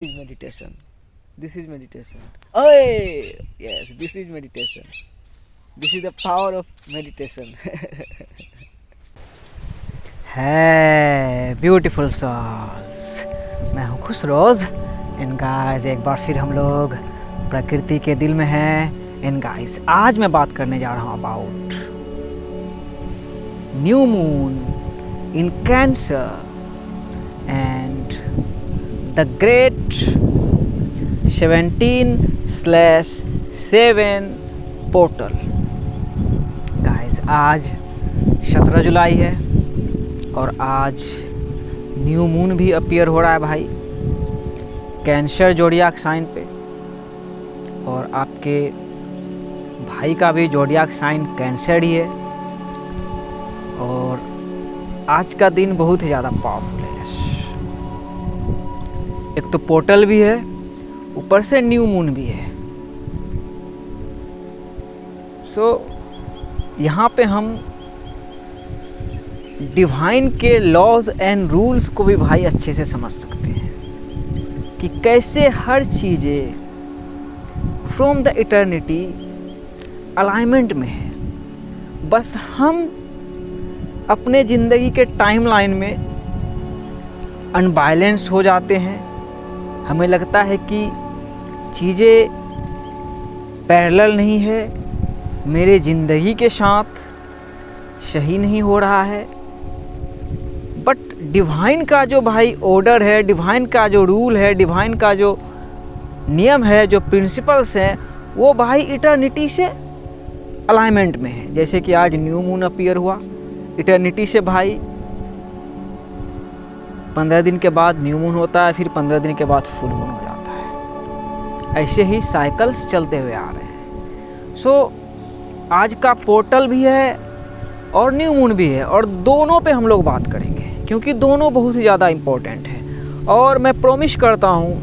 is meditation. This is meditation. Oh, yes, this is meditation. This is the power of meditation. है beautiful souls. मैं हूँ खुश रोज़। इन guys एक बार फिर हम लोग प्रकृति के दिल में हैं। इन गाइस आज मैं बात करने जा रहा हूँ about new moon in cancer and the great 17/7 portal. Guys आज 17 जुलाई है और आज न्यू मून भी अपीयर हो रहा है भाई कैंसर जोडियाक साइन पे, और आपके भाई का भी जोडियाक साइन कैंसर ही है। और आज का दिन बहुत ही ज़्यादा पावरफुल है। एक तो पोर्टल भी है, ऊपर से न्यू मून भी है। यहाँ पे हम डिवाइन के लॉज एंड रूल्स को भी भाई अच्छे से समझ सकते हैं कि कैसे हर चीज़ें फ्रॉम द इटर्निटी अलाइनमेंट में है। बस हम अपने ज़िंदगी के टाइमलाइन में अनबैलेंस हो जाते हैं। हमें लगता है कि चीज़ें पैरेलल नहीं है, मेरे ज़िंदगी के साथ सही नहीं हो रहा है। बट डिवाइन का जो भाई ऑर्डर है, डिवाइन का जो रूल है, डिवाइन का जो नियम है, जो प्रिंसिपल्स हैं, वो भाई इटर्निटी से अलाइनमेंट में है। जैसे कि आज न्यू मून अपीयर हुआ, इटर्निटी से भाई 15 दिन के बाद न्यू मून होता है, फिर 15 दिन के बाद फुल मून हो जाता है। ऐसे ही साइकिल्स चलते हुए आ रहे हैं। आज का पोर्टल भी है और न्यू मून भी है, और दोनों पे हम लोग बात करेंगे क्योंकि दोनों बहुत ही ज़्यादा इम्पोर्टेंट है। और मैं प्रॉमिस करता हूँ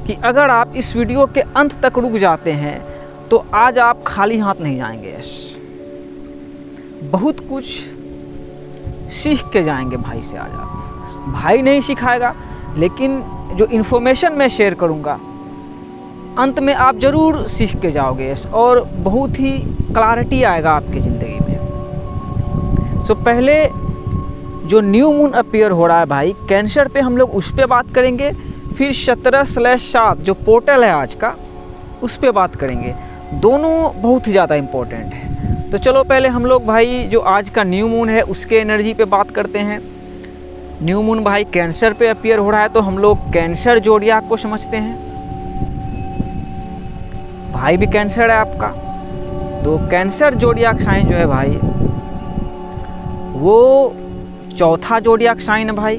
कि अगर आप इस वीडियो के अंत तक रुक जाते हैं तो आज आप खाली हाथ नहीं जाएंगे। बहुत कुछ सीख के जाएंगे भाई से। आज आप, भाई नहीं सिखाएगा, लेकिन जो इन्फॉर्मेशन मैं शेयर करूँगा अंत में आप ज़रूर सीख के जाओगे और बहुत ही क्लैरिटी आएगा आपकी ज़िंदगी में। पहले जो न्यू मून अपीयर हो रहा है भाई कैंसर पे, हम लोग उस पर बात करेंगे। फिर 17/7 जो पोर्टल है आज का, उस पर बात करेंगे। दोनों बहुत ही ज़्यादा इम्पोर्टेंट है। तो चलो पहले हम लोग भाई जो आज का न्यू मून है उसके एनर्जी पे बात करते हैं। न्यू मून भाई कैंसर पे अपीयर हो रहा है, तो हम लोग कैंसर जोडियाक को समझते हैं। भाई भी कैंसर है आपका, तो कैंसर जोडियाक साइन जो है भाई वो चौथा जोडियाक साइन है भाई।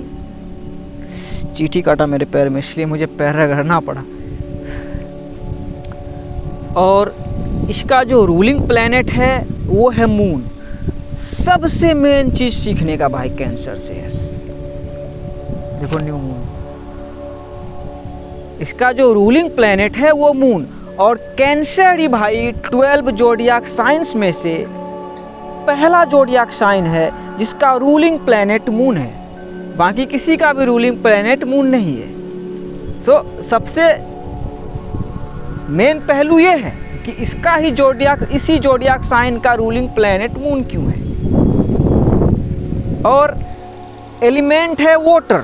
चींटी काटा मेरे पैर में, इसलिए मुझे पैर रगड़ना पड़ा। और इसका जो रूलिंग प्लैनेट है वो है मून। सबसे मेन चीज सीखने का भाई कैंसर से है। देखो न्यू मून, इसका जो रूलिंग प्लैनेट है वो मून, और कैंसर ही भाई 12 जोडियाक साइंस में से पहला जोडियाक साइन है जिसका रूलिंग प्लैनेट मून है। बाकी किसी का भी रूलिंग प्लैनेट मून नहीं है। सबसे मेन पहलू ये है कि इसका ही इसी जोडियाक साइन का रूलिंग प्लैनेट मून क्यों है। और एलिमेंट है वाटर,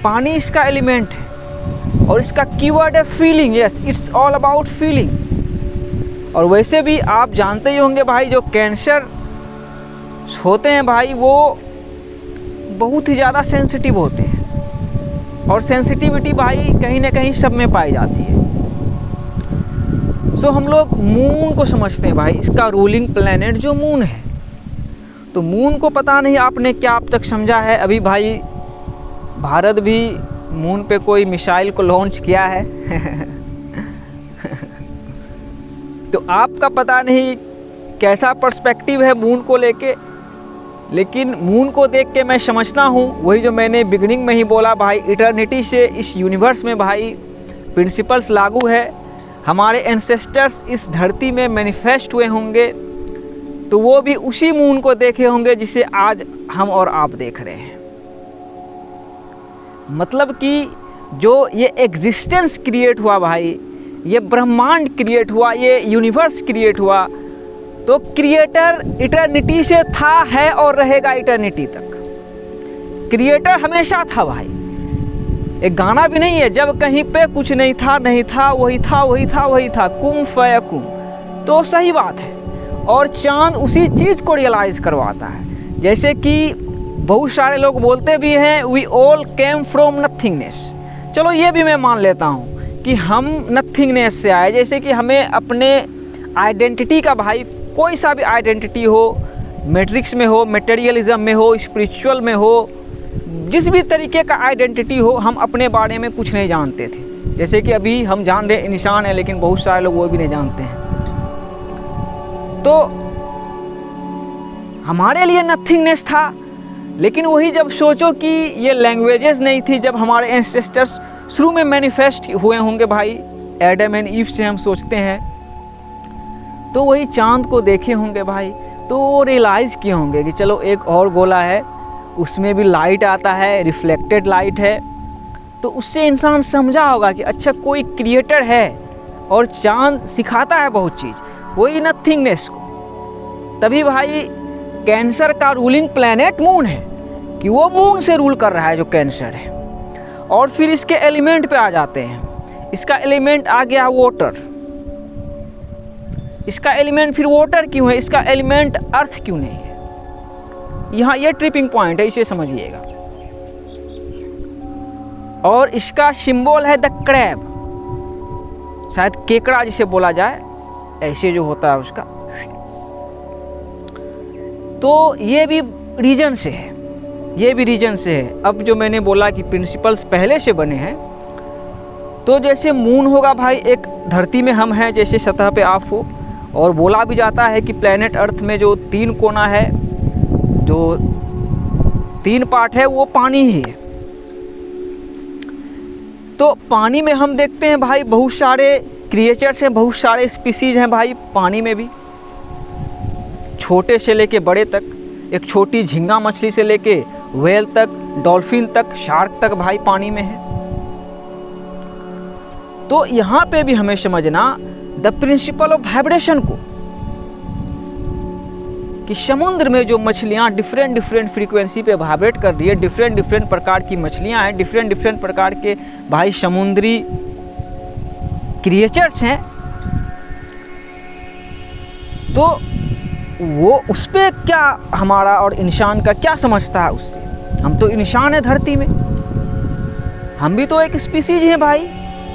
पानी इसका एलिमेंट है, और इसका कीवर्ड है feeling. Yes, it's all about feeling. और वैसे भी आप जानते ही होंगे भाई जो कैंसर होते हैं भाई वो बहुत ही ज़्यादा सेंसिटिव होते हैं, और सेंसिटिविटी भाई कहीं ना कहीं सब में पाई जाती है। हम लोग मून को समझते हैं भाई, इसका रूलिंग प्लैनेट जो मून है। तो मून को पता नहीं आपने क्या अब तक समझा है। अभी भाई भारत भी मून पे कोई मिसाइल को लॉन्च किया है तो आपका पता नहीं कैसा पर्सपेक्टिव है मून को लेके, लेकिन मून को देख के मैं समझता हूँ वही जो मैंने बिगिनिंग में ही बोला भाई, इटर्निटी से इस यूनिवर्स में भाई प्रिंसिपल्स लागू है। हमारे एंसेस्टर्स इस धरती में मैनिफेस्ट हुए होंगे, तो वो भी उसी मून को देखे होंगे जिसे आज हम और आप देख रहे हैं। मतलब कि जो ये एग्जिस्टेंस क्रिएट हुआ भाई, ये ब्रह्मांड क्रिएट हुआ, ये यूनिवर्स क्रिएट हुआ, तो क्रिएटर इटर्निटी से था, है और रहेगा इटर्निटी तक। क्रिएटर हमेशा था भाई। एक गाना भी नहीं है, जब कहीं पे कुछ नहीं था, नहीं था, वही था, वही था, वही था, कुम फयकुम। तो सही बात है। और चांद उसी चीज़ को रियलाइज़ करवाता है। जैसे कि बहुत सारे लोग बोलते भी हैं we all came from nothingness. चलो ये भी मैं मान लेता हूँ कि हम नथिंगनेस से आए। जैसे कि हमें अपने आइडेंटिटी का भाई, कोई सा भी आइडेंटिटी हो, मैट्रिक्स में हो, मटेरियलिज्म में हो, स्पिरिचुअल में हो, जिस भी तरीके का आइडेंटिटी हो, हम अपने बारे में कुछ नहीं जानते थे। जैसे कि अभी हम जान रहे इंसान है, लेकिन बहुत सारे लोग वो भी नहीं जानते हैं। तो हमारे लिए नथिंगनेस था। लेकिन वही जब सोचो कि ये लैंग्वेजेस नहीं थी, जब हमारे एंसेस्टर्स शुरू में मैनिफेस्ट हुए होंगे भाई, एडम एंड ईव से हम सोचते हैं, तो वही चांद को देखे होंगे भाई, तो वो रियलाइज़ किए होंगे कि चलो एक और गोला है, उसमें भी लाइट आता है, रिफ्लेक्टेड लाइट है। तो उससे इंसान समझा होगा कि अच्छा कोई क्रिएटर है। और चांद सिखाता है बहुत चीज़, वही नथिंगनेस को। तभी भाई कैंसर का रूलिंग प्लैनेट मून है, कि वो मून से रूल कर रहा है जो कैंसर है। और फिर इसके एलिमेंट पे आ जाते हैं। इसका एलिमेंट आ गया वाटर। इसका एलिमेंट फिर वाटर क्यों है, इसका एलिमेंट अर्थ क्यों नहीं है? यहाँ ये ट्रिपिंग पॉइंट है, इसे समझिएगा। और इसका सिंबल है द क्रैब, शायद केकड़ा जिसे बोला जाए, ऐसे जो होता है उसका। तो ये भी रीजन से है, ये भी रीजन से है। अब जो मैंने बोला कि प्रिंसिपल्स पहले से बने हैं, तो जैसे मून होगा भाई, एक धरती में हम हैं, जैसे सतह पे आप हो। और बोला भी जाता है कि प्लेनेट अर्थ में जो 3 कोना है, जो 3 पार्ट है, वो पानी ही है। तो पानी में हम देखते हैं भाई बहुत सारे क्रिएचर्स हैं, बहुत सारे स्पीसीज हैं भाई पानी में भी, छोटे से लेके बड़े तक। एक छोटी झींगा मछली से लेके व्हेल तक, डॉल्फिन तक, शार्क तक भाई पानी में है। तो यहाँ पे भी हमें समझना द प्रिंसिपल ऑफ वाइब्रेशन को, कि समुद्र में जो मछलियाँ डिफरेंट फ्रीक्वेंसी पे वाइब्रेट कर रही है, डिफरेंट प्रकार की मछलियाँ हैं, डिफरेंट प्रकार के भाई समुद्री क्रिएचर्स हैं। तो वो उस पर क्या हमारा और इंसान का क्या समझता है उससे? हम तो इंसान है धरती में, हम भी तो एक स्पीसीज हैं भाई,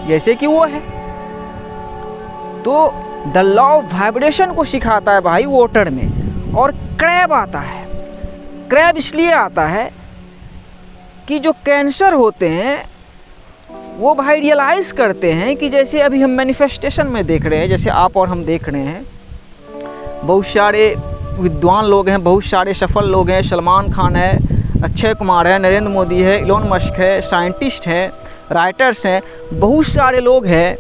जैसे कि वो है। तो द लॉ ऑफ वाइब्रेशन को सिखाता है भाई वाटर में। और क्रैब आता है। क्रैब इसलिए आता है कि जो कैंसर होते हैं वो भाई रियलाइज़ करते हैं कि जैसे अभी हम मैनिफेस्टेशन में देख रहे हैं, जैसे आप और हम देख रहे हैं, बहुत सारे विद्वान लोग हैं, बहुत सारे सफल लोग हैं। सलमान खान है, अक्षय कुमार है, नरेंद्र मोदी है, इलोन मस्क है, साइंटिस्ट हैं, राइटर्स हैं, बहुत सारे लोग हैं।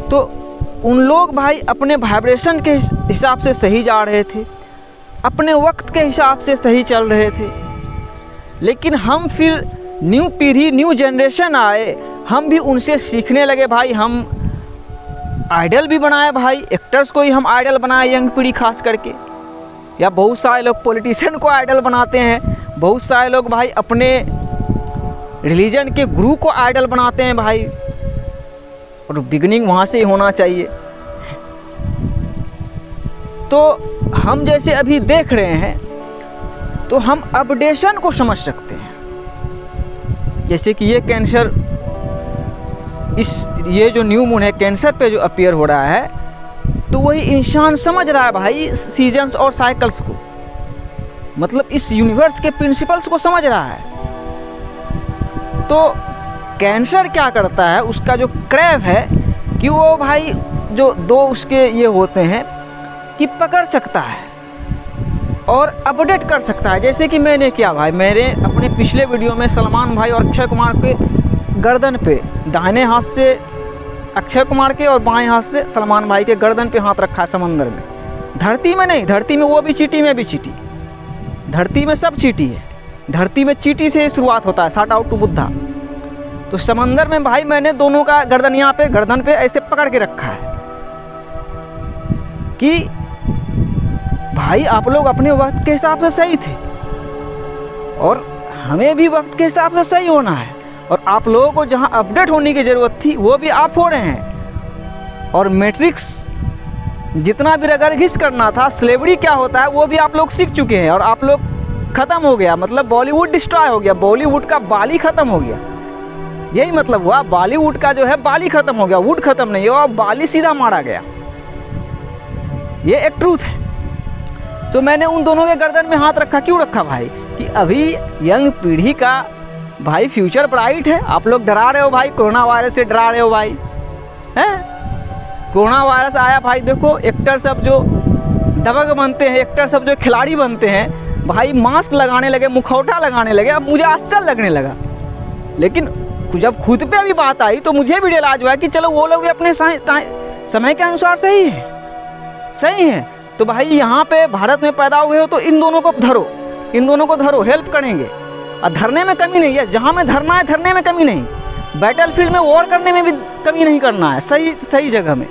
तो उन लोग भाई अपने वाइब्रेशन के हिसाब से सही जा रहे थे, अपने वक्त के हिसाब से सही चल रहे थे। लेकिन हम फिर न्यू पीढ़ी, न्यू जनरेशन आए, हम भी उनसे सीखने लगे भाई। हम आइडल भी बनाए भाई, एक्टर्स को ही हम आइडल बनाए, यंग पीढ़ी खास करके। या बहुत सारे लोग पॉलिटिशियन को आइडल बनाते हैं, बहुत सारे लोग भाई अपने रिलीजन के गुरु को आइडल बनाते हैं भाई। और बिगिनिंग वहाँ से ही होना चाहिए। तो हम जैसे अभी देख रहे हैं, तो हम अपडेशन को समझ सकते हैं। जैसे कि ये कैंसर, ये जो न्यू मून है कैंसर पे जो अपीयर हो रहा है, तो वही इंसान समझ रहा है भाई सीजन्स और साइकिल्स को, मतलब इस यूनिवर्स के प्रिंसिपल्स को समझ रहा है। तो कैंसर क्या करता है, उसका जो क्रैब है, कि वो भाई जो 2 उसके ये होते हैं कि पकड़ सकता है और अपडेट कर सकता है। जैसे कि मैंने किया भाई, मैंने अपने पिछले वीडियो में सलमान भाई और अक्षय कुमार के गर्दन पे, दाहिने हाथ से अक्षय कुमार के और बाएं हाथ से सलमान भाई के गर्दन पे हाथ रखा है समंदर में। धरती में नहीं, धरती में वो भी चींटी में भी चींटी, धरती में सब चींटी है, धरती में चींटी से शुरुआत होता है, शॉर्ट आउट टू बुद्धा। तो समंदर में भाई मैंने दोनों का गर्दन यहाँ पे, गर्दन पे ऐसे पकड़ के रखा है कि भाई आप लोग अपने वक्त के हिसाब से सही थे और हमें भी वक्त के हिसाब से सही होना है, और आप लोगों को जहाँ अपडेट होने की ज़रूरत थी वो भी आप हो रहे हैं। और मैट्रिक्स जितना भी रगरघिस करना था, स्लेवरी क्या होता है वो भी आप लोग सीख चुके हैं, और आप लोग ख़त्म हो गया, मतलब बॉलीवुड डिस्ट्रॉय हो गया, बॉलीवुड का बाली ख़त्म हो गया। यही मतलब हुआ, बॉलीवुड का जो है बाली ख़त्म हो गया, वुड ख़त्म नहीं हुआ, बाली सीधा मारा गया। ये एक ट्रूथ है। तो मैंने उन दोनों के गर्दन में हाथ रखा, क्यों रखा भाई, कि अभी यंग पीढ़ी का भाई फ्यूचर ब्राइट है। आप लोग डरा रहे हो भाई, कोरोना वायरस से डरा रहे हो भाई, हैं? कोरोना वायरस आया भाई, देखो एक्टर सब जो दबंग बनते हैं, एक्टर सब जो खिलाड़ी बनते हैं भाई, मास्क लगाने लगे, मुखौटा लगाने लगे। अब मुझे आश्चर्य लगने लगा, लेकिन जब खुद पे भी बात आई तो मुझे भी रियलाइज हुआ कि चलो वो लोग भी अपने समय के अनुसार सही है, सही है। तो भाई यहाँ पे भारत में पैदा हुए हो तो इन दोनों को धरो, इन दोनों को धरो, हेल्प करेंगे। और धरने में कमी नहीं है, जहाँ में धरना है धरने में कमी नहीं, बैटलफील्ड में वॉर करने में भी कमी नहीं करना है, सही जगह में।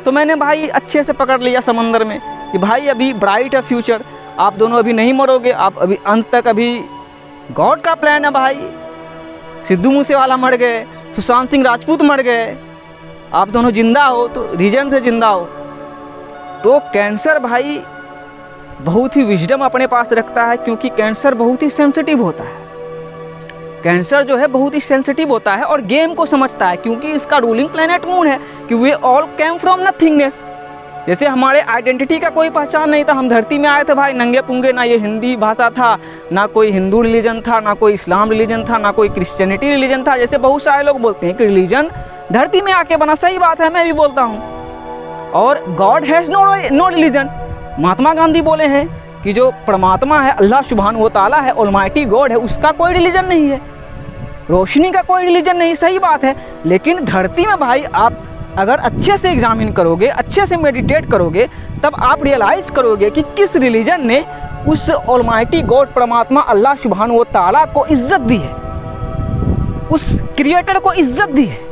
तो मैंने भाई अच्छे से पकड़ लिया समंदर में कि भाई अभी ब्राइट है फ्यूचर, आप दोनों अभी नहीं मरोगे, आप अभी अंत तक, अभी गॉड का प्लान है भाई। सिद्धू मूसेवाला मर गए, सुशांत सिंह राजपूत मर गए, आप दोनों जिंदा हो तो रीजन से जिंदा हो। तो कैंसर भाई बहुत ही विजडम अपने पास रखता है, क्योंकि कैंसर बहुत ही सेंसिटिव होता है। कैंसर जो है बहुत ही सेंसिटिव होता है और गेम को समझता है, क्योंकि इसका रूलिंग प्लैनेट मून है, कि वे ऑल कैम फ्रॉम नथिंगनेस। जैसे हमारे आइडेंटिटी का कोई पहचान नहीं था, हम धरती में आए थे भाई नंगे पुंगे, ना ये हिंदी भाषा था, ना कोई हिंदू रिलीजन था, ना कोई इस्लाम रिलीजन था, ना कोई क्रिश्चियनिटी रिलीजन था। जैसे बहुत सारे लोग बोलते हैं कि रिलीजन धरती में आके बना, सही बात है, मैं भी बोलता हूँ। और God has no religion. Mahatma Gandhi बोले हैं कि जो परमात्मा है, अल्लाह सुब्हानहू व तआला है, ऑलमाइटी गॉड है, उसका कोई रिलीजन नहीं है, रोशनी का कोई रिलीजन नहीं, सही बात है। लेकिन धरती में भाई आप अगर अच्छे से एग्जामिन करोगे, अच्छे से मेडिटेट करोगे, तब आप रियलाइज़ करोगे कि किस रिलीजन ने उस ऑलमाइटी गॉड परमात्मा अल्लाह सुब्हानहू व तआला को इज्जत दी है, उस क्रिएटर को इज्जत दी है।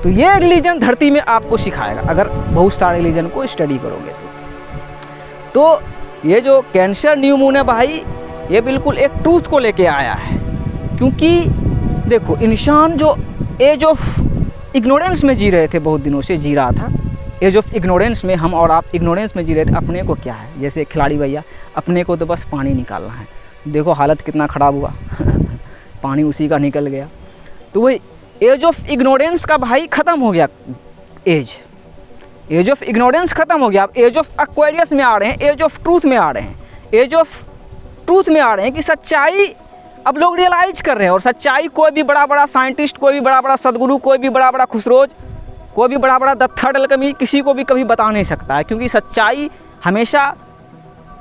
तो ये रिलीजन धरती में आपको सिखाएगा, अगर बहुत सारे रिलीजन को स्टडी करोगे तो ये जो कैंसर न्यू मून है भाई, ये बिल्कुल एक ट्रूथ को लेके आया है। क्योंकि देखो, इंसान जो एज ऑफ इग्नोरेंस में जी रहे थे, बहुत दिनों से जी रहा था, एज ऑफ इग्नोरेंस में हम और आप इग्नोरेंस में जी रहे थे। अपने को क्या है, जैसे खिलाड़ी भैया, अपने को तो बस पानी निकालना है, देखो हालत कितना ख़राब हुआ पानी उसी का निकल गया। तो वही एज ऑफ इग्नोरेंस का भाई ख़त्म हो गया, एज ऑफ इग्नोरेंस ख़त्म हो गया। अब एज ऑफ एक्वेरियस में आ रहे हैं, एज ऑफ ट्रूथ में आ रहे हैं, एज ऑफ ट्रूथ में आ रहे हैं कि सच्चाई अब लोग रियलाइज कर रहे हैं। और सच्चाई कोई भी बड़ा बड़ा साइंटिस्ट, कोई भी बड़ा बड़ा सदगुरु, कोई भी बड़ा बड़ा खुसरोज, कोई भी बड़ा बड़ा द थर्ड अलकमी किसी को भी कभी बता नहीं सकता है, क्योंकि सच्चाई हमेशा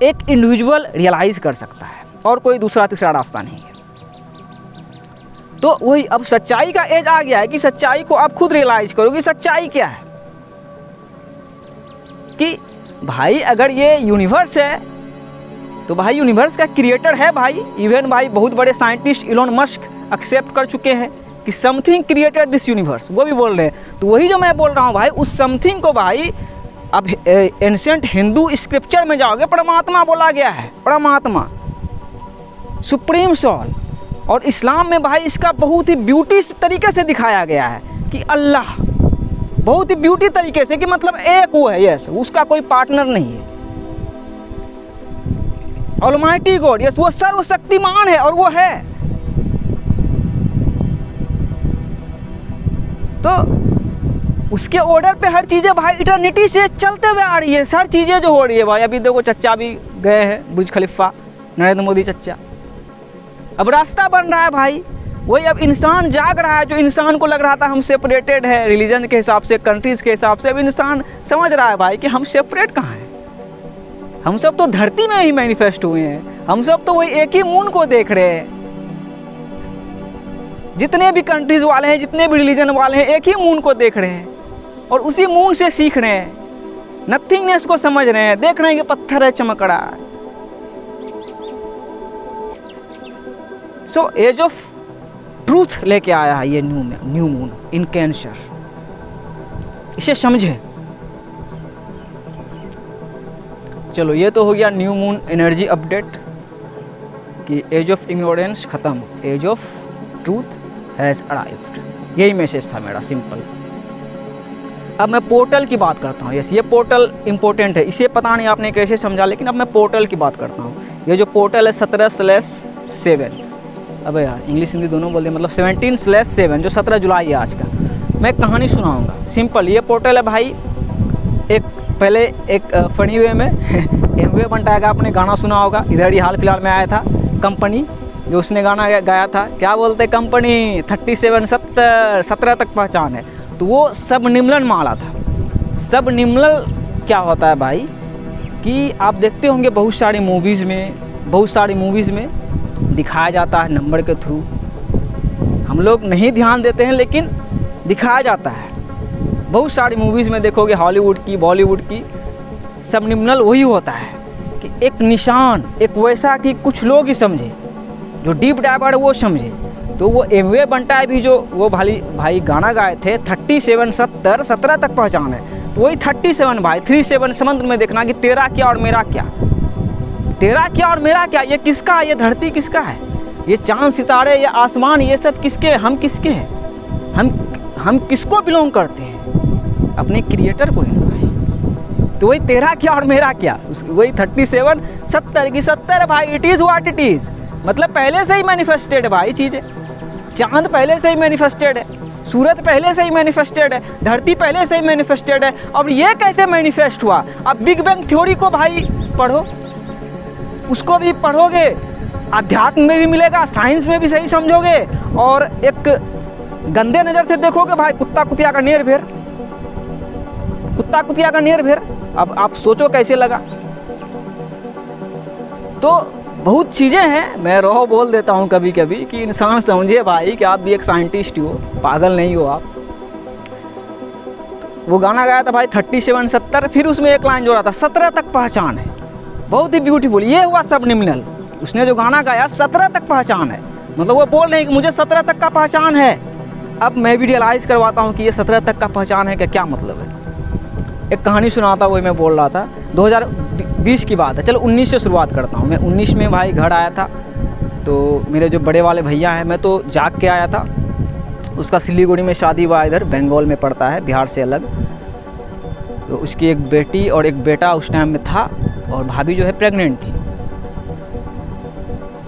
एक इंडिविजुअल रियलाइज़ कर सकता है और कोई दूसरा तीसरा रास्ता नहीं है। तो वही अब सच्चाई का एज आ गया है कि सच्चाई को आप खुद रियलाइज करो कि सच्चाई क्या है। कि भाई अगर ये यूनिवर्स है तो भाई यूनिवर्स का क्रिएटर है भाई। इवन भाई बहुत बड़े साइंटिस्ट इलोन मस्क एक्सेप्ट कर चुके हैं कि समथिंग क्रिएटेड दिस यूनिवर्स, वो भी बोल रहे हैं। तो वही जो मैं बोल रहा हूँ भाई, उस समथिंग को भाई अब एंशिएंट हिंदू स्क्रिप्चर में जाओगे, परमात्मा बोला गया है, परमात्मा, सुप्रीम सोल। और इस्लाम में भाई इसका बहुत ही ब्यूटी तरीके से दिखाया गया है कि अल्लाह, बहुत ही ब्यूटी तरीके से, कि मतलब एक वो है, यस, उसका कोई पार्टनर नहीं है। ऑलमाइटी गॉड, यस, वो सर्वशक्तिमान है और वो है। तो उसके ऑर्डर पे हर चीज़ें भाई इटर्निटी से चलते हुए आ रही है, हर चीज़ें जो हो रही है भाई। अभी देखो चच्चा भी गए हैं बुर्ज खलीफा, नरेंद्र मोदी चच्चा, अब रास्ता बन रहा है भाई। वही अब इंसान जाग रहा है, जो इंसान को लग रहा था हम सेपरेटेड है रिलीजन के हिसाब से, कंट्रीज़ के हिसाब से, अब इंसान समझ रहा है भाई कि हम सेपरेट कहाँ हैं। हम सब तो धरती में ही मैनिफेस्ट हुए हैं, हम सब तो वही एक ही मून को देख रहे हैं। जितने भी कंट्रीज वाले हैं, जितने भी रिलीजन वाले हैं, एक ही मून को देख रहे हैं और उसी मून से सीख रहे हैं, नथिंगनेस को समझ रहे हैं, देख रहे हैं कि पत्थर है, चमक रहा है। सो एज ऑफ ट्रूथ लेके आया है ये न्यू मून इन कैंसर। इसे समझे। चलो ये तो हो गया न्यू मून एनर्जी अपडेट कि एज ऑफ इग्नोरेंस ख़त्म, age of truth has arrived. यही मैसेज था मेरा, सिंपल। अब मैं पोर्टल की बात करता हूँ। यस, ये पोर्टल इंपॉर्टेंट है। इसे पता नहीं आपने कैसे समझा, लेकिन अब मैं पोर्टल की बात करता हूँ। ये जो पोर्टल है 17/7, अब यार इंग्लिश हिंदी दोनों बोल दिए, मतलब 17/7 जो 17 जुलाई है आज का। मैं कहानी सुनाऊँगा, सिंपल। ये पोर्टल है भाई, पहले एक फनी वे में एमवे बंटा का आपने गाना सुना होगा, इधर ही हाल फिलहाल में आया था, कंपनी, जो उसने गाना गाया था, क्या बोलते कंपनी 37 17 तक पहचान है। तो वो सब निम्नलन माला था। सब निम्नलन क्या होता है भाई कि आप देखते होंगे बहुत सारी मूवीज़ में दिखाया जाता है नंबर के थ्रू। हम लोग नहीं ध्यान देते हैं, लेकिन दिखाया जाता है। बहुत सारी मूवीज़ में देखोगे, हॉलीवुड की, बॉलीवुड की, सब निम्नल वही होता है कि एक निशान, एक वैसा कि कुछ लोग ही समझे, जो डीप डाइवर वो समझे। तो वो एमवे बंटा भी जो वो भाई गाना गाए थे 37 17 तक पहचान है। तो वही 37 भाई, 37 समुद्र में देखना कि तेरा क्या और मेरा क्या, तेरा क्या और मेरा क्या, ये किसका है, ये धरती किसका है, ये चांद सितारे, ये आसमान, ये सब किसके, हम किसके हैं, हम किसको बिलोंग करते हैं, अपने क्रिएटर को नहीं भाई। तो वही तेरा क्या और मेरा क्या, वही 37 70 की 70 भाई। It is what it is, मतलब पहले से ही मैनिफेस्टेड है भाई चीज़ें। चांद पहले से ही मैनिफेस्टेड है, सूरज पहले से ही मैनिफेस्टेड है, धरती पहले से ही मैनिफेस्टेड है। अब ये कैसे मैनिफेस्ट हुआ? अब बिग बैंग थ्योरी को भाई पढ़ो, उसको भी पढ़ोगे, अध्यात्म में भी मिलेगा, साइंस में भी सही समझोगे, और एक गंदे नज़र से देखोगे भाई, कुत्ता कुतिया का नेर भेर, कुत्ता कुतिया का नेर भेर। अब आप सोचो कैसे लगा। तो बहुत चीज़ें हैं, मैं रोह बोल देता हूँ कभी कभी कि इंसान समझे भाई कि आप भी एक साइंटिस्ट हो, पागल नहीं हो आप। वो गाना गाया था भाई 37 70, फिर उसमें एक लाइन जोड़ा था 17 तक पहचान है, बहुत ही ब्यूटीफुल। ये हुआ सब निम्नल। उसने जो गाना गाया 17 तक पहचान है, मतलब वो बोल रहे हैं कि मुझे 17 तक का पहचान है। अब मैं भी रियलाइज़ करवाता हूँ कि ये 17 तक का पहचान है क्या मतलब है। एक कहानी सुनाता, वही मैं बोल रहा था, 2020 की बात है। चलो 19 से शुरुआत करता हूँ। मैं 19 में भाई घर आया था, तो मेरे जो बड़े वाले भैया हैं, मैं तो जाग के आया था। उसका सिलीगुड़ी में शादी हुआ, इधर बंगाल में पड़ता है, बिहार से अलग। तो उसकी एक बेटी और एक बेटा उस टाइम में था, और भाभी जो है प्रेग्नेंट थी।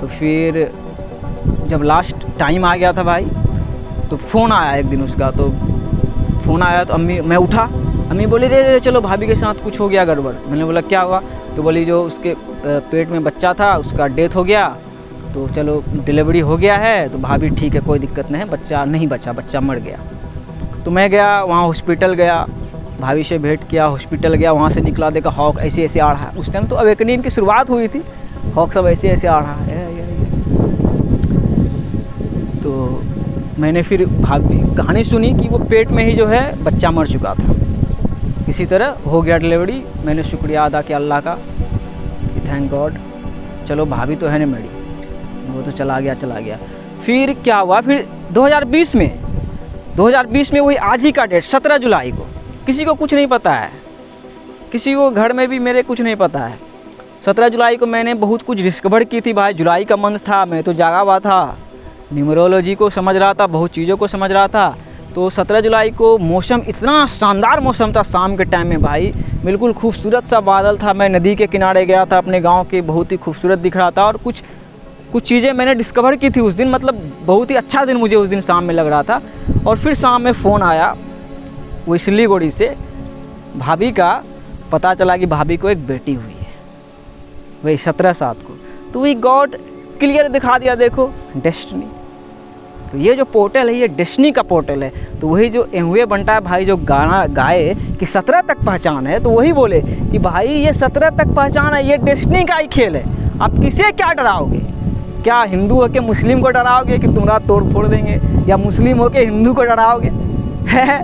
तो फिर जब लास्ट टाइम आ गया था भाई, तो फ़ोन आया एक दिन उसका। तो फ़ोन आया तो मैं उठा, अम्मी बोली रे चलो भाभी के साथ कुछ हो गया गड़बड़। मैंने बोला क्या हुआ? तो बोली जो उसके पेट में बच्चा था उसका डेथ हो गया, तो चलो डिलीवरी हो गया है, तो भाभी ठीक है, कोई दिक्कत नहीं है, बच्चा नहीं बचा, बच्चा मर गया। तो मैं गया वहाँ, हॉस्पिटल गया, भाभी से भेंट किया, हॉस्पिटल गया, वहाँ से निकला, देखा हॉक ऐसे ऐसे आ रहा है। उस टाइम तो अवेकनिंग की शुरुआत हुई थी, हॉक सब ऐसे ऐसे आ रहा है। तो मैंने फिर भाभी कहानी सुनी कि वो पेट में ही जो है बच्चा मर चुका था। इसी तरह हो गया डिलीवरी। मैंने शुक्रिया अदा किया अल्लाह का कि थैंक गॉड, चलो भाभी तो है ना मेरी, वो तो चला गया। फिर क्या हुआ? फिर 2020 में वही आज ही का डेट 17 जुलाई को, किसी को कुछ नहीं पता है, किसी को घर में भी मेरे कुछ नहीं पता है। 17 जुलाई को मैंने बहुत कुछ डिस्कवर की थी भाई। जुलाई का मंथ था, मैं तो जागा हुआ था, न्यूमरोलॉजी को समझ रहा था, बहुत चीज़ों को समझ रहा था। तो 17 जुलाई को मौसम इतना शानदार मौसम था, शाम के टाइम में भाई बिल्कुल खूबसूरत सा बादल था। मैं नदी के किनारे गया था अपने गांव के, बहुत ही खूबसूरत दिख रहा था। और कुछ चीज़ें मैंने डिस्कवर की थी उस दिन, मतलब बहुत ही अच्छा दिन मुझे उस दिन शाम में लग रहा था। और फिर शाम में फ़ोन आया वो सिलीगुड़ी से, भाभी का पता चला कि भाभी को एक बेटी हुई है, वही 17/7 को। तो वही गॉड क्लियर दिखा दिया, देखो डेस्टिनी। तो ये जो पोर्टल है, ये डेस्टिनी का पोर्टल है। तो वही जो एमवे बंटा है भाई, जो गाना गाए कि 17 तक पहचान है, तो वही बोले कि भाई ये 17 तक पहचान है, ये डेस्टिनी का ही खेल है। आप किसे क्या डराओगे? क्या हिंदू होके मुस्लिम को डराओगे कि तुम्हारा तोड़ फोड़ देंगे, या मुस्लिम होके हिंदू को डराओगे है?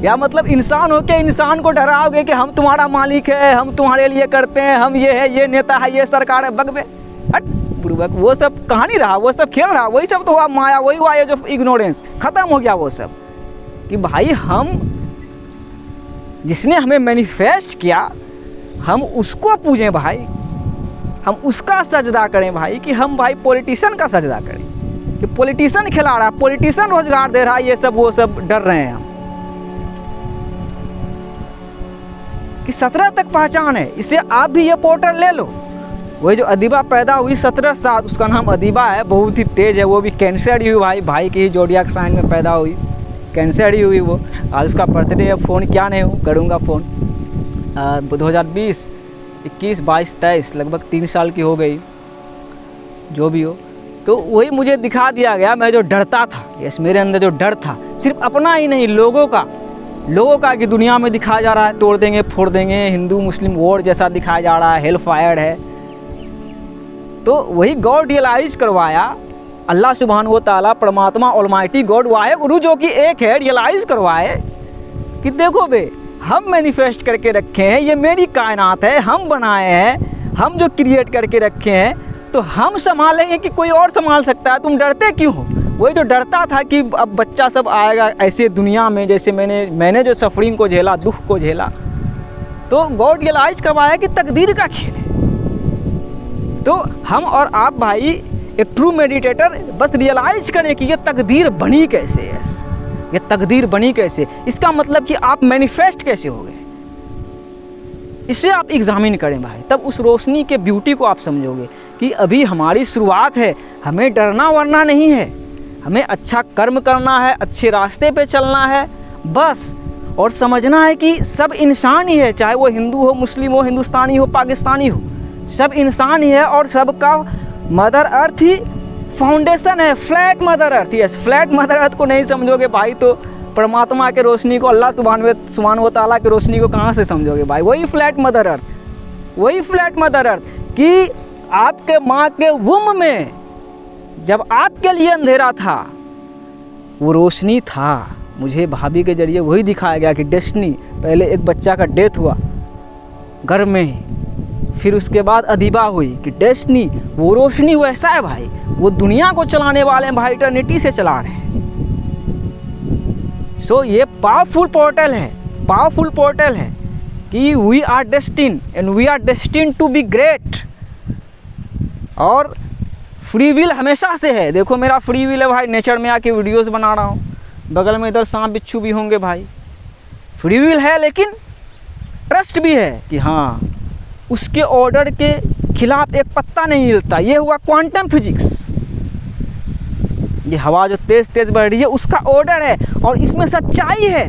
या मतलब इंसान होके इंसान को डराओगे कि हम तुम्हारा मालिक है, हम तुम्हारे लिए करते हैं, हम ये है, ये नेता है, ये सरकार है, बगबे हट। पूर्वक, वो सब कहानी रहा, वो सब खेल रहा, वही सब तो हुआ माया, वही हुआ ये जो इग्नोरेंस, ख़त्म हो गया वो सब। कि भाई हम जिसने हमें मैनिफेस्ट किया हम उसको पूजें भाई, हम उसका सजदा करें भाई, कि हम भाई पॉलिटिशियन का सजदा करें कि पॉलिटिशियन खिला रहा है, पॉलिटिशियन रोजगार दे रहा है, ये सब वो सब डर रहे हैं हम कि 17 तक पहचान है। इसे आप भी ये पोर्टल ले लो। वही जो अदीबा पैदा हुई 17 साल, उसका नाम अदीबा है, बहुत ही तेज है, वो भी कैंसर ही हुई भाई की ही जोडियाक साइन में पैदा हुई, कैंसर ही हुई वो। आज उसका बर्थडे है, फ़ोन क्या नहीं हूँ, करूँगा फ़ोन। 2020, 21, 22, 23 लगभग 3 साल की हो गई, जो भी हो। तो वही मुझे दिखा दिया गया, मैं जो डरता था, यस मेरे अंदर जो डर था, सिर्फ अपना ही नहीं लोगों का कि दुनिया में दिखाया जा रहा है तोड़ देंगे फोड़ देंगे, हिंदू मुस्लिम वॉर जैसा दिखाया जा रहा है, हेल फायर है। तो वही गॉड रियलाइज करवाया, अल्लाह सुब्हानहू व तआला परमात्मा ऑलमाइटी गॉड वाहे गुरु जो कि एक है, रियलाइज़ करवाए कि देखो बे हम मैनिफेस्ट करके रखे हैं, ये मेरी कायनात है, हम बनाए हैं, हम जो क्रिएट करके रखे हैं, तो हम संभालेंगे कि कोई और संभाल सकता है, तुम डरते क्यों हो। वही जो डरता था कि अब बच्चा सब आएगा ऐसे दुनिया में, जैसे मैंने जो सफरिंग को झेला, दुख को झेला, तो गॉड रियलाइज करवाया कि तकदीर का खेल है। तो हम और आप भाई एक ट्रू मेडिटेटर बस रियलाइज करें कि ये तकदीर बनी कैसे है, ये तकदीर बनी कैसे, इसका मतलब कि आप मैनिफेस्ट कैसे हो गए, इसे आप एग्जामिन करें भाई, तब उस रोशनी के ब्यूटी को आप समझोगे कि अभी हमारी शुरुआत है, हमें डरना वरना नहीं है, हमें अच्छा कर्म करना है, अच्छे रास्ते पे चलना है बस, और समझना है कि सब इंसान ही है, चाहे वो हिंदू हो, मुस्लिम हो, हिंदुस्तानी हो, पाकिस्तानी हो, सब इंसान ही है, और सबका मदर अर्थ ही फाउंडेशन है, flat mother earth. Yes, flat mother earth को नहीं समझोगे भाई तो परमात्मा के रोशनी को, अल्लाह सुब्हानहू व तआला की रोशनी को कहाँ से समझोगे भाई। वही फ्लैट मदर अर्थ, वही फ्लैट मदर अर्थ कि आपके माँ के वुम में जब आपके लिए अंधेरा था वो रोशनी था। मुझे भाभी के जरिए वही दिखाया गया कि डेस्टिनी, पहले एक बच्चा का डेथ हुआ घर में ही, फिर उसके बाद अदीबा हुई कि डेस्टिनी वो रोशनी वैसा है भाई, वो दुनिया को चलाने वाले हैं भाई, इटर्निटी से चला रहे हैं। सो ये पावरफुल पोर्टल है, पावरफुल पोर्टल है कि we are destined and we are destined to be great. और फ्री विल हमेशा से है, देखो मेरा फ्री विल है भाई, नेचर में आके वीडियोस बना रहा हूँ, बगल में इधर सांप बिच्छू भी होंगे भाई, फ्री विल है, लेकिन ट्रस्ट भी है कि हाँ उसके ऑर्डर के खिलाफ एक पत्ता नहीं हिलता। ये हुआ क्वांटम फिजिक्स, ये हवा जो तेज़ तेज़ बढ़ रही है उसका ऑर्डर है, और इसमें सच्चाई है।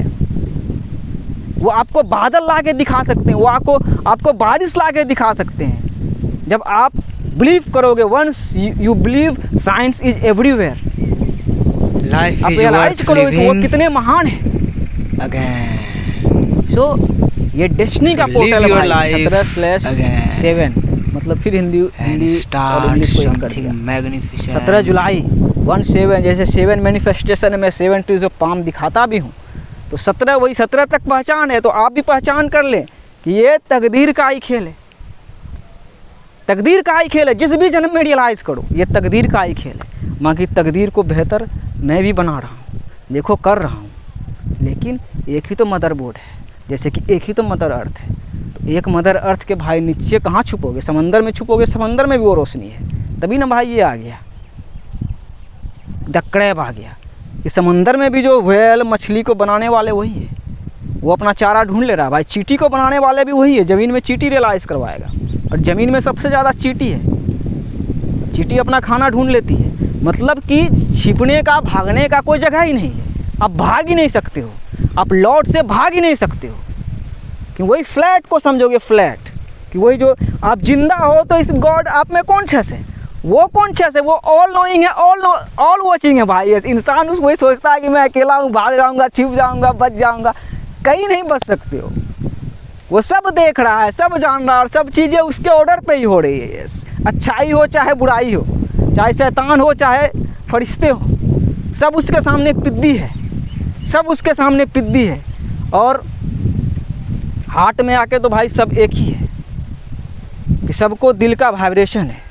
वो आपको बादल ला के दिखा सकते हैं, वो आपको बारिश ला के दिखा सकते हैं, जब आप बिलीव करोगे। Once you believe science is everywhere, life आप रियलाइज करोगे कि वो कितने महान है। सो ये डेस्टिनी का पोर्टल है भाई, 17/7, मतलब फिर हिंदी और इंग्लिश को एक कर दिया। 17 जुलाई 17, जैसे 7 मैनिफेस्टेशन में 7 ट्रीज ऑफ पाम दिखाता भी हूँ, तो 17 वही 17 तक पहचान है। तो आप भी पहचान कर लें कि ये तकदीर का ही खेल है, तकदीर का ही खेल है। जिस भी जन्म में रियलाइज़ करो ये तकदीर का ही खेल है। माँ की तकदीर को बेहतर मैं भी बना रहा हूँ, देखो कर रहा हूँ, लेकिन एक ही तो मदर बोर्ड है, जैसे कि एक ही तो मदर अर्थ है। तो एक मदर अर्थ के भाई नीचे कहाँ छुपोगे, समंदर में छुपोगे, समंदर में भी वो रोशनी है। तभी ना भाई ये आ गया, द क्रैब आ गया कि समंदर में भी जो व्हेल मछली को बनाने वाले वही है, वो अपना चारा ढूंढ ले रहा है भाई। चींटी को बनाने वाले भी वही है, ज़मीन में चींटी रियलाइज़ करवाएगा, और ज़मीन में सबसे ज़्यादा चींटी है। चींटी अपना खाना ढूंढ लेती है, मतलब कि छिपने का, भागने का कोई जगह ही नहीं है। आप भाग ही नहीं सकते हो, आप लॉर्ड से भाग ही नहीं सकते हो, कि वही फ्लैट को समझोगे, फ्लैट कि वही जो आप जिंदा हो तो इस गॉड आप में कॉन्शियस है, वो कॉन्शियस है, वो ऑल नोइंग है, ऑल वॉचिंग है भाई। इंसान वही सोचता है कि मैं अकेला हूँ, भाग जाऊँगा, छिप जाऊँगा, बच जाऊँगा, कहीं नहीं बच सकते हो। वो सब देख रहा है, सब जान रहा है, और सब चीज़ें उसके ऑर्डर पे ही हो रही है। अच्छाई हो चाहे बुराई हो, चाहे शैतान हो चाहे फरिश्ते हो, सब उसके सामने पिद्दी है, सब उसके सामने पिद्दी है। और हार्ट में आके तो भाई सब एक ही है, कि सबको दिल का वाइब्रेशन है,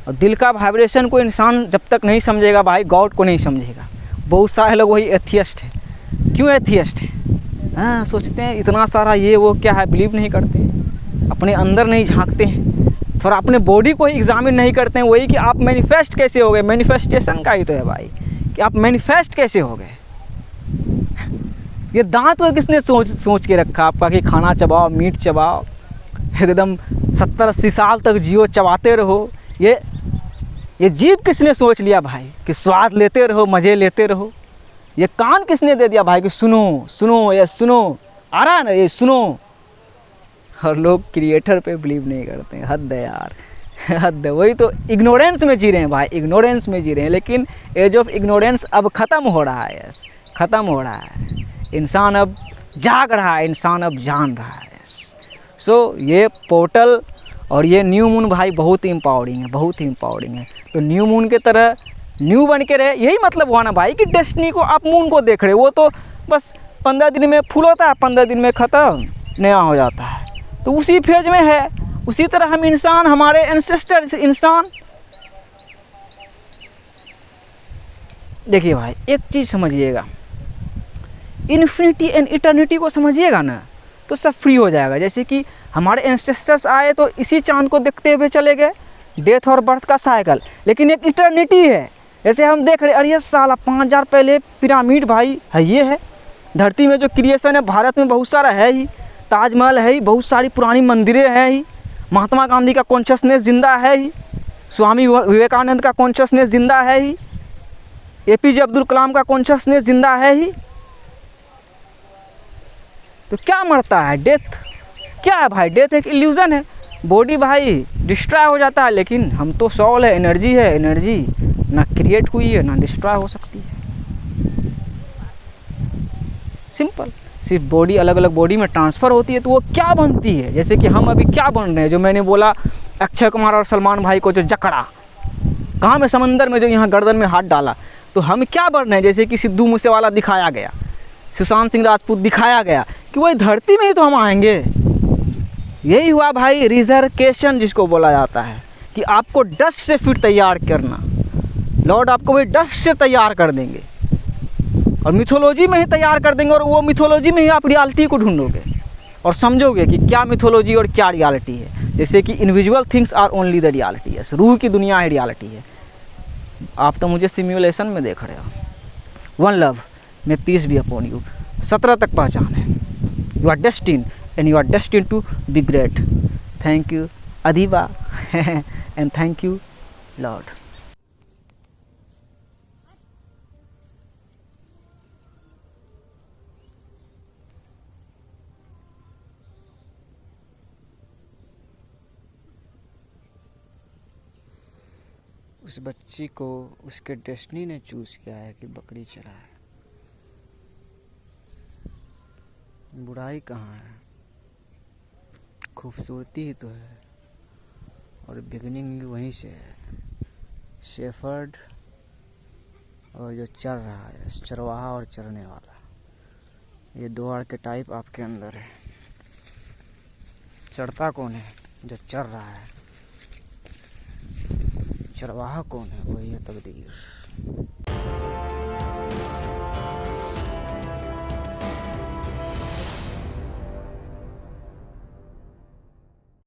और दिल का वाइब्रेशन को इंसान जब तक नहीं समझेगा भाई, गॉड को नहीं समझेगा। बहुत सारे लोग वही एथियस्ट है। क्यों एथियस्ट है? हाँ, सोचते हैं इतना सारा ये वो क्या है, बिलीव नहीं करते हैं, अपने अंदर नहीं झांकते हैं, थोड़ा अपने बॉडी को ही एग्जामिन नहीं करते हैं। वही कि आप मैनिफेस्ट कैसे हो गए, मैनिफेस्टेशन का ही तो है भाई, कि आप मैनिफेस्ट कैसे हो गए। ये दांत को किसने सोच के रखा आपका कि खाना चबाओ, मीट चबाओ, एकदम 70-80 साल तक जियो, चबाते रहो। ये जीभ किसने सोच लिया भाई कि स्वाद लेते रहो, मज़े लेते रहो। ये कान किसने दे दिया भाई कि सुनो सुनो, ये सुनो, आ रहा है ना, ये सुनो। और लोग क्रिएटर पे बिलीव नहीं करते हैं। हद है यार, हद है। वही तो इग्नोरेंस में जी रहे हैं भाई, इग्नोरेंस में जी रहे हैं। लेकिन एज ऑफ इग्नोरेंस अब ख़त्म हो रहा है। यस, ख़त्म हो रहा है। इंसान अब जाग रहा है, इंसान अब जान रहा है। सो ये पोर्टल और ये न्यू मून भाई बहुत ही एम्पावरिंग है, बहुत ही एम्पावरिंग है। तो न्यू मून के तरह न्यू बन के रहे, यही मतलब हुआ ना भाई कि डेस्टिनी को आप मून को देख रहे हो। वो तो बस 15 दिन में फुल होता है, 15 दिन में ख़त्म, नया हो जाता है। तो उसी फेज में है। उसी तरह हम इंसान, हमारे एंसेस्टर इंसान। देखिए भाई, एक चीज़ समझिएगा, इन्फिनिटी एंड इटर्निटी को समझिएगा ना, तो सब फ्री हो जाएगा। जैसे कि हमारे एंसेस्टर्स आए तो इसी चांद को देखते हुए चले गए, डेथ और बर्थ का साइकिल। लेकिन एक इटर्निटी है। जैसे हम देख रहे, अरे साला 5000 पहले पिरामिड भाई है, ये है धरती में जो क्रिएशन है। भारत में बहुत सारा है ही, ताजमहल है ही, बहुत सारी पुरानी मंदिरें हैं ही, महात्मा गांधी का कॉन्शियसनेस जिंदा है ही, स्वामी विवेकानंद का कॉन्शियसनेस जिंदा है ही, APJ अब्दुल कलाम का कॉन्शियसनेस जिंदा है ही। तो क्या मरता है? डेथ क्या है भाई? डेथ एक इल्यूज़न है। बॉडी भाई डिस्ट्रॉय हो जाता है, लेकिन हम तो सोल है, एनर्जी है। एनर्जी ना क्रिएट हुई है ना डिस्ट्रॉय हो सकती है। सिंपल। सिर्फ बॉडी अलग अलग बॉडी में ट्रांसफ़र होती है तो वो क्या बनती है। जैसे कि हम अभी क्या बन रहे हैं, जो मैंने बोला अक्षय कुमार और सलमान भाई को जो जकड़ा कहाँ में, समंदर में, जो यहाँ गर्दन में हाथ डाला, तो हम क्या बन रहे हैं। जैसे कि सिद्धू मूसेवाला दिखाया गया, सुशांत सिंह राजपूत दिखाया गया कि वही धरती में ही तो हम आएंगे। यही हुआ भाई रिजर्केशन, जिसको बोला जाता है कि आपको डस्ट से फिर तैयार करना। लॉर्ड आपको वही डस्ट से तैयार कर देंगे और मिथोलॉजी में ही तैयार कर देंगे। और वो मिथोलॉजी में ही आप रियलिटी को ढूंढोगे और समझोगे कि क्या मिथोलॉजी और क्या रियलिटी है। जैसे कि invisible things are only the reality. Yes, रूह की दुनिया ही रियलिटी है। आप तो मुझे सिम्युलेशन में देख रहे हो। वन लव में पीस बी अपॉन यू। 17 तक पहचान है। You are destined and you are destined to be great. Thank you Adiba and thank you Lord. उस बच्ची को उसके डेस्टिनी ने चूज किया है कि बकरी चराए। बुराई कहाँ है? खूबसूरती ही तो है, और बिगनिंग वहीं से है। शेफर्ड और जो चर रहा है, चरवाहा और चरने वाला, ये दो आर्केटाइप आपके अंदर है। चरता कौन है? जो चर रहा है। चरवाहा कौन है? वही है तकदीर।